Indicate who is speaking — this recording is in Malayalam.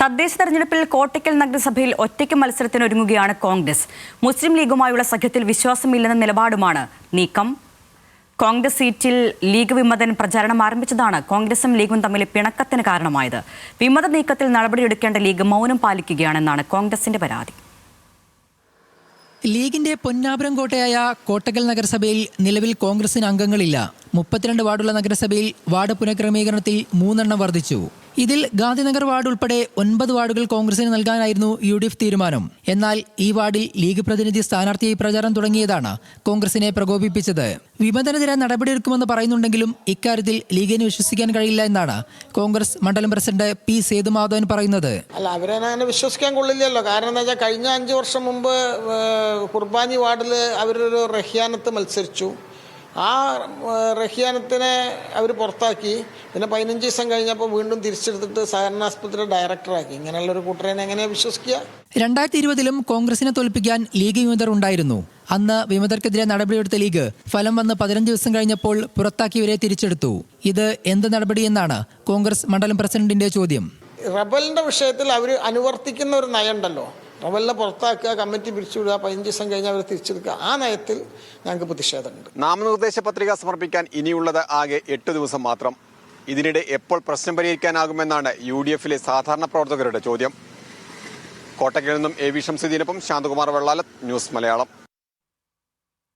Speaker 1: തദ്ദേശ തെരഞ്ഞെടുപ്പിൽ കോട്ടയ്ക്കൽ നഗരസഭയിൽ ഒറ്റയ്ക്ക് മത്സരത്തിനൊരുങ്ങുകയാണ് കോൺഗ്രസ്. മുസ്ലിം ലീഗുമായുള്ള സഖ്യത്തിൽ വിശ്വാസമില്ലെന്ന നിലപാടുമാണ് നീക്കം. കോൺഗ്രസ് സീറ്റിൽ ലീഗ് വിമതൻ പ്രചാരണം ആരംഭിച്ചതാണ് കോൺഗ്രസും ലീഗും തമ്മിലെ പിണക്കത്തിന് കാരണമായത്. വിമത നീക്കത്തിൽ നടപടിയെടുക്കേണ്ട ലീഗ് മൗനം പാലിക്കുകയാണെന്നാണ് കോൺഗ്രസിന്റെ പരാതി.
Speaker 2: ലീഗിന്റെ പൊന്നാപുരം കോട്ടയായ കോട്ടക്കൽ നഗരസഭയിൽ നിലവിൽ കോൺഗ്രസിന് അംഗങ്ങളില്ല. 32 വാർഡുള്ള നഗരസഭയിൽ വാർഡ് പുനഃക്രമീകരണത്തിൽ 3 എണ്ണം വർദ്ധിച്ചു. ഇതിൽ ഗാന്ധിനഗർ വാർഡ് ഉൾപ്പെടെ 9 വാർഡുകൾ കോൺഗ്രസിന് നൽകാനായിരുന്നു UDF തീരുമാനം. എന്നാൽ ഈ വാർഡിൽ ലീഗ് പ്രതിനിധി സ്ഥാനാർത്ഥിയായി പ്രചാരണം തുടങ്ങിയതാണ് കോൺഗ്രസിനെ പ്രകോപിപ്പിച്ചത്. വിമതനെതിരെ നടപടിയെടുക്കുമെന്ന് പറയുന്നുണ്ടെങ്കിലും ഇക്കാര്യത്തിൽ ലീഗിന് വിശ്വസിക്കാൻ കഴിയില്ല എന്നാണ് കോൺഗ്രസ് മണ്ഡലം പ്രസിഡന്റ് P. സേതുമാധവൻ പറയുന്നത്.
Speaker 3: അല്ല, അവരങ്ങനെ വിശ്വസിക്കാൻ കൊള്ളില്ലല്ലോ. കാരണം എന്താ വെച്ചാൽ കഴിഞ്ഞ 5 വർഷം മുമ്പ് കുർബാനി വാർഡിൽ അവരൊരു റഹ്യാനത്ത് മത്സരിച്ചു. ആ റഹ്യാനത്തിനെ അവർ പുറത്താക്കി. പിന്നെ 15 ദിവസം കഴിഞ്ഞപ്പോൾ വീണ്ടും തിരിച്ചെടുത്തിട്ട് സഹകരണ ആസ്പത്രി ഡയറക്ടറാക്കി. ഇങ്ങനെയുള്ളൊരു കൂട്ടരെ എങ്ങനെയാണ് വിശ്വസിക്കുക?
Speaker 2: 2020 കോൺഗ്രസിനെ തോൽപ്പിക്കാൻ ലീഗ് വിമതർ ഉണ്ടായിരുന്നു. അന്ന് വിമതർക്കെതിരെ നടപടിയെടുത്ത ലീഗ് ഫലം വന്ന് 15 ദിവസം കഴിഞ്ഞപ്പോൾ പുറത്താക്കിയവരെ തിരിച്ചെടുത്തു. ഇത് എന്ത് നടപടിയെന്നാണ് കോൺഗ്രസ് മണ്ഡലം പ്രസിഡന്റിന്റെ ചോദ്യം.
Speaker 3: റബലിന്റെ വിഷയത്തിൽ അവർ അനുവർത്തിക്കുന്ന ഒരു നയമുണ്ടല്ലോ. റബലിനെ പുറത്താക്കുക, കമ്മിറ്റി പിരിച്ചുവിടുക, 15 ദിവസം കഴിഞ്ഞാൽ അവർ തിരിച്ചെടുക്കുക. ആ നയത്തിൽ ഞങ്ങൾക്ക് പ്രതിഷേധമുണ്ട്.
Speaker 4: നാമനിർദ്ദേശ പത്രിക സമർപ്പിക്കാൻ ഇനിയുള്ളത് ആകെ 8 ദിവസം മാത്രം. ഇതിനിടെ എപ്പോൾ പ്രശ്നം പരിഹരിക്കാനാകുമെന്നാണ് UDF-ലെ സാധാരണ പ്രവർത്തകരുടെ ചോദ്യം. കോട്ടയ്ക്കൽ നിന്നും AV ഷംസുദ്ദീനൊപ്പം ശാന്തകുമാർ വെള്ളാലത്ത്, ന്യൂസ് മലയാളം.